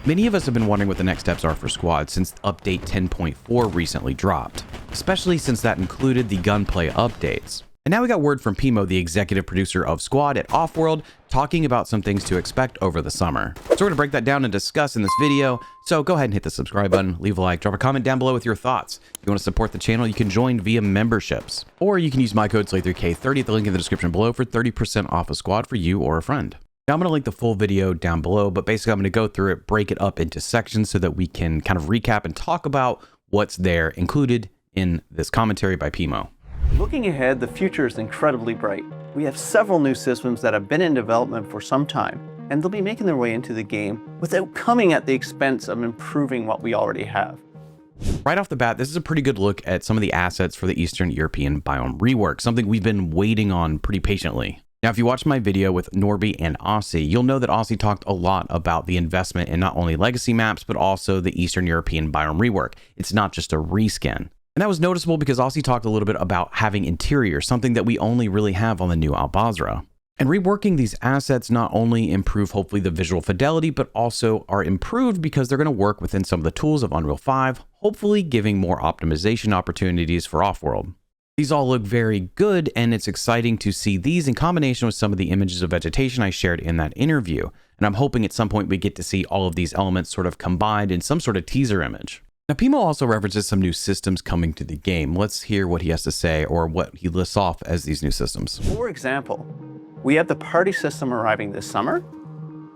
Many of us have been wondering what the next steps are for Squad since update 10.4 recently dropped, especially since that included the gunplay updates. And now we got word from Pimo, the executive producer of Squad at Offworld, talking about some things to expect over the summer. So we're gonna break that down and discuss in this video. So go ahead and hit the subscribe button, leave a like, drop a comment down below with your thoughts. If you want to support the channel, you can join via memberships, or you can use my code SLAY3K30 at the link in the description below for 30% off a Squad for you or a friend. Now I'm going to link the full video down below, but basically I'm going to go through it, break it up into sections so that we can kind of recap and talk about what's there included in this commentary by Pimo. Looking ahead, the future is incredibly bright. We have several new systems that have been in development for some time, and they'll be making their way into the game without coming at the expense of improving what we already have. Right off the bat, this is a pretty good look at some of the assets for the Eastern European Biome rework, something we've been waiting on pretty patiently. Now, if you watched my video with Norby and Aussie, you'll know that Aussie talked a lot about the investment in not only legacy maps, but also the Eastern European Biome rework. It's not just a reskin. And that was noticeable because Aussie talked a little bit about having interior, something that we only really have on the new Al-Basra. And reworking these assets not only improve hopefully the visual fidelity, but also are improved because they're going to work within some of the tools of Unreal 5, hopefully giving more optimization opportunities for Offworld. These all look very good, and it's exciting to see these in combination with some of the images of vegetation I shared in that interview. And I'm hoping at some point we get to see all of these elements sort of combined in some sort of teaser image. Now, Pimo also references some new systems coming to the game. Let's hear what he has to say, or what he lists off as these new systems. For example, we have the party system arriving this summer,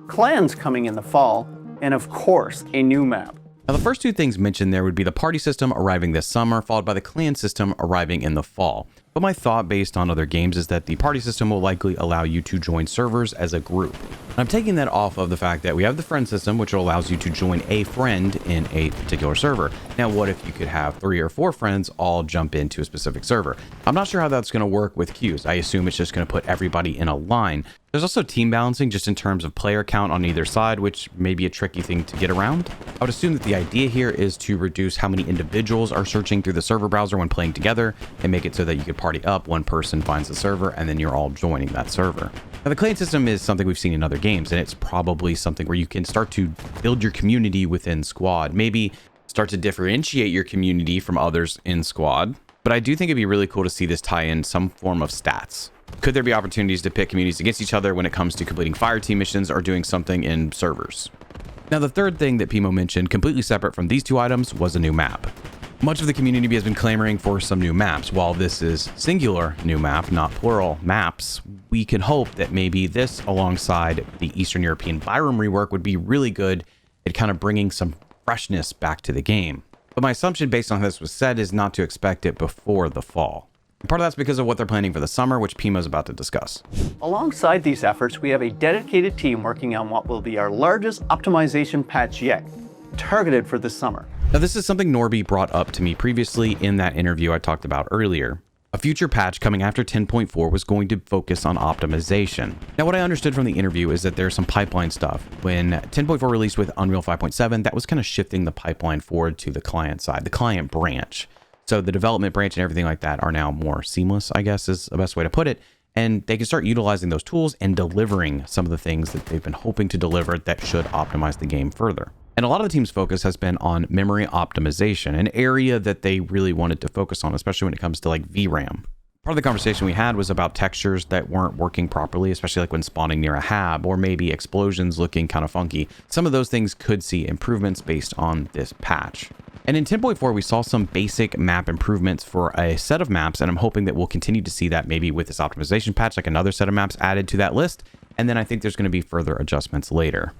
clans coming in the fall, and of course, a new map. Now, the first two things mentioned there would be the party system arriving this summer, followed by the clan system arriving in the fall. But my thought based on other games is that the party system will likely allow you to join servers as a group. And I'm taking that off of the fact that we have the friend system, which allows you to join a friend in a particular server. Now, what if you could have 3 or 4 friends all jump into a specific server? I'm not sure how that's going to work with queues. I assume it's just going to put everybody in a line. There's also team balancing just in terms of player count on either side, which may be a tricky thing to get around. I would assume that the idea here is to reduce how many individuals are searching through the server browser when playing together and make it so that you could party up, one person finds the server, and then you're all joining that server. Now, the clan system is something we've seen in other games, and it's probably something where you can start to build your community within Squad, maybe start to differentiate your community from others in Squad. But I do think it'd be really cool to see this tie in some form of stats. Could there be opportunities to pit communities against each other when it comes to completing fire team missions or doing something in servers? Now, the third thing that Pimo mentioned, completely separate from these two items, was a new map. Much of the community has been clamoring for some new maps. While this is singular new map, not plural maps, we can hope that maybe this alongside the Eastern European Biome rework would be really good at kind of bringing some freshness back to the game. But my assumption based on how this was said is not to expect it before the fall. And part of that's because of what they're planning for the summer, which Pimo's about to discuss. Alongside these efforts, we have a dedicated team working on what will be our largest optimization patch yet, targeted for this summer. Now, this is something Norby brought up to me previously in that interview I talked about earlier. A future patch coming after 10.4 was going to focus on optimization. Now, what I understood from the interview is that there's some pipeline stuff. When 10.4 released with Unreal 5.7, that was kind of shifting the pipeline forward to the client side, the client branch. So the development branch and everything like that are now more seamless, I guess is the best way to put it. And they can start utilizing those tools and delivering some of the things that they've been hoping to deliver that should optimize the game further. And a lot of the team's focus has been on memory optimization, an area that they really wanted to focus on, especially when it comes to like VRAM. Part of the conversation we had was about textures that weren't working properly, especially like when spawning near a hab, or maybe explosions looking kind of funky. Some of those things could see improvements based on this patch. And in 10.4, we saw some basic map improvements for a set of maps, and I'm hoping that we'll continue to see that maybe with this optimization patch, like another set of maps added to that list. And then I think there's going to be further adjustments later.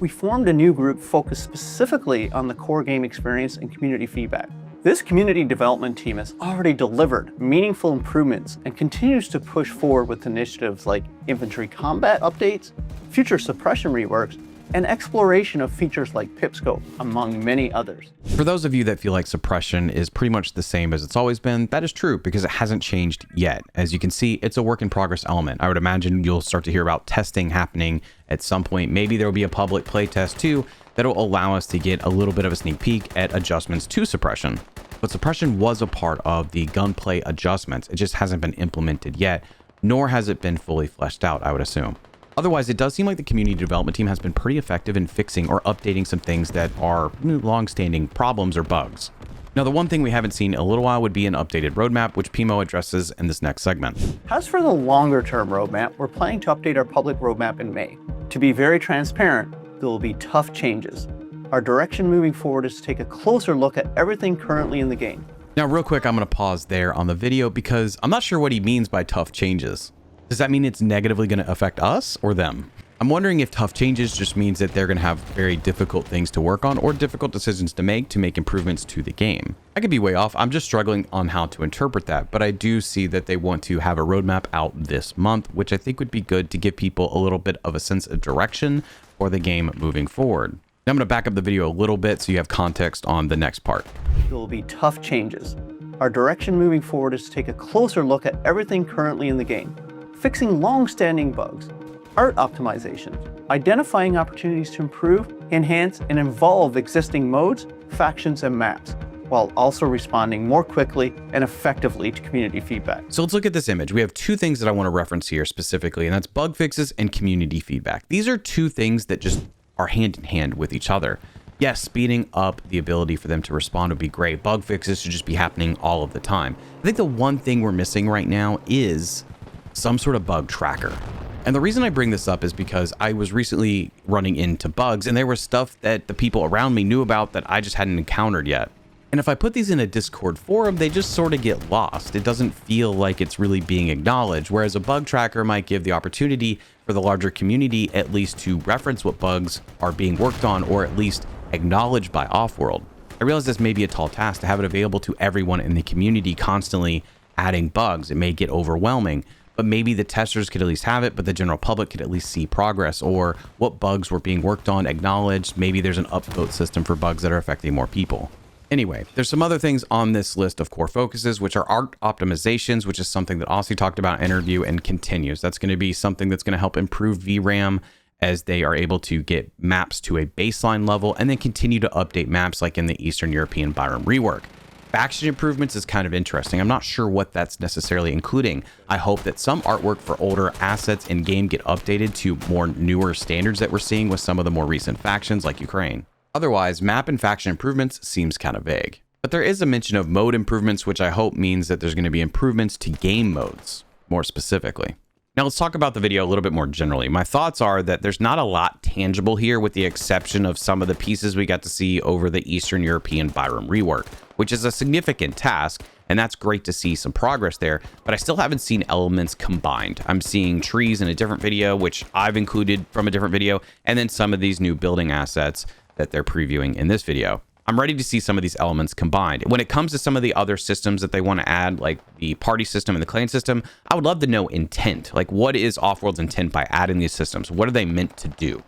We formed a new group focused specifically on the core game experience and community feedback. This community development team has already delivered meaningful improvements and continues to push forward with initiatives like infantry combat updates, future suppression reworks, and exploration of features like pipscope, among many others. For those of you that feel like suppression is pretty much the same as it's always been, that is true because it hasn't changed yet. As you can see, it's a work in progress element. I would imagine you'll start to hear about testing happening at some point. Maybe there will be a public playtest too that will allow us to get a little bit of a sneak peek at adjustments to suppression. But suppression was a part of the gunplay adjustments. It just hasn't been implemented yet, nor has it been fully fleshed out, I would assume. Otherwise, it does seem like the community development team has been pretty effective in fixing or updating some things that are long-standing problems or bugs. Now, the one thing we haven't seen in a little while would be an updated roadmap, which Pimo addresses in this next segment. As for the longer-term roadmap, we're planning to update our public roadmap in May. To be very transparent, there will be tough changes. Our direction moving forward is to take a closer look at everything currently in the game. Now, real quick, I'm going to pause there on the video because I'm not sure what he means by tough changes. Does that mean it's negatively going to affect us or them? I'm wondering if tough changes just means that they're going to have very difficult things to work on or difficult decisions to make improvements to the game. I could be way off. I'm just struggling on how to interpret that, but I do see that they want to have a roadmap out this month, which I think would be good to give people a little bit of a sense of direction for the game moving forward. Now I'm going to back up the video a little bit so you have context on the next part. There will be tough changes. Our direction moving forward is to take a closer look at everything currently in the game, fixing long-standing bugs, art optimizations, identifying opportunities to improve, enhance, and evolve existing modes, factions, and maps, while also responding more quickly and effectively to community feedback. So let's look at this image. We have two things that I want to reference here specifically, and that's bug fixes and community feedback. These are two things that just are hand in hand with each other. Yes, speeding up the ability for them to respond would be great. Bug fixes should just be happening all of the time. I think the one thing we're missing right now is some sort of bug tracker. And the reason I bring this up is because I was recently running into bugs and there was stuff that the people around me knew about that I just hadn't encountered yet. And if I put these in a Discord forum, they just sort of get lost. It doesn't feel like it's really being acknowledged, whereas a bug tracker might give the opportunity for the larger community at least to reference what bugs are being worked on or at least acknowledged by Offworld. I realize this may be a tall task to have it available to everyone in the community constantly adding bugs. It may get overwhelming. But maybe the testers could at least have it, but the general public could at least see progress or what bugs were being worked on, acknowledged. Maybe there's an upvote system for bugs that are affecting more people. Anyway, there's some other things on this list of core focuses, which are art optimizations, which is something that Aussie talked about in an interview and continues. That's going to be something that's going to help improve VRAM as they are able to get maps to a baseline level and then continue to update maps like in the Eastern European Biome rework. Faction improvements is kind of interesting. I'm not sure what that's necessarily including. I hope that some artwork for older assets in game get updated to more newer standards that we're seeing with some of the more recent factions like Ukraine. Otherwise, map and faction improvements seems kind of vague. But there is a mention of mode improvements, which I hope means that there's going to be improvements to game modes, more specifically. Now let's talk about the video a little bit more generally. My thoughts are that there's not a lot tangible here with the exception of some of the pieces we got to see over the Eastern European Biome rework, which is a significant task, and that's great to see some progress there, but I still haven't seen elements combined. I'm seeing trees in a different video, which I've included from a different video, and then some of these new building assets that they're previewing in this video. I'm ready to see some of these elements combined. When it comes to some of the other systems that they want to add, like the party system and the clan system, I would love to know intent. Like, what is Offworld's intent by adding these systems? What are they meant to do?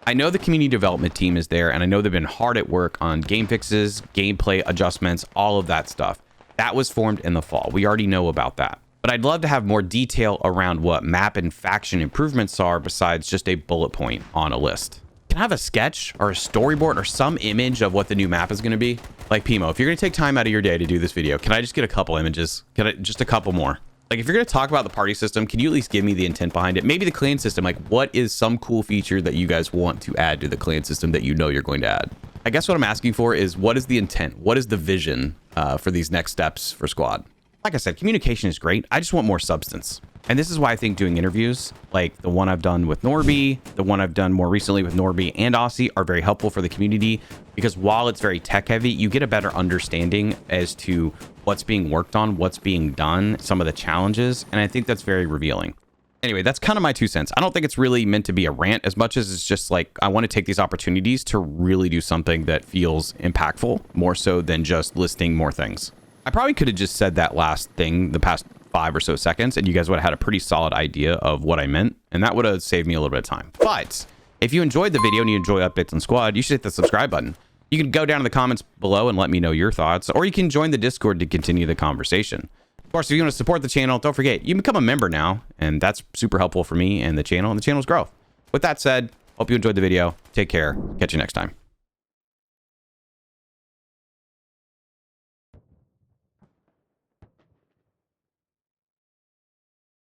I know the community development team is there, and I know they've been hard at work on game fixes, gameplay adjustments, all of that stuff. That was formed in the fall. We already know about that. But I'd love to have more detail around what map and faction improvements are besides just a bullet point on a list. Can I have a sketch or a storyboard or some image of what the new map is going to be? Like, Pimo, if you're going to take time out of your day to do this video, can I just get a couple images? Just a couple more? Like, if you're going to talk about the party system, can you at least give me the intent behind it? Maybe the clan system. Like, what is some cool feature that you guys want to add to the clan system that you know you're going to add? I guess what I'm asking for is, what is the intent? What is the vision for these next steps for Squad? Like I said, communication is great. I just want more substance. And this is why I think doing interviews like the one I've done with Norby, the one I've done more recently with Norby and Aussie are very helpful for the community, because while it's very tech heavy, you get a better understanding as to what's being worked on, what's being done, some of the challenges. And I think that's very revealing. Anyway, that's kind of my 2 cents. I don't think it's really meant to be a rant as much as it's just like, I want to take these opportunities to really do something that feels impactful, more so than just listing more things. I probably could have just said that last thing the past 5 or so seconds, and you guys would have had a pretty solid idea of what I meant, and that would have saved me a little bit of time. But if you enjoyed the video and you enjoy updates on Squad, you should hit the subscribe button. You can go down in the comments below and let me know your thoughts, or you can join the Discord to continue the conversation. Of course, if you want to support the channel, don't forget, you can become a member now, and that's super helpful for me and the channel's growth. With that said, hope you enjoyed the video. Take care. Catch you next time.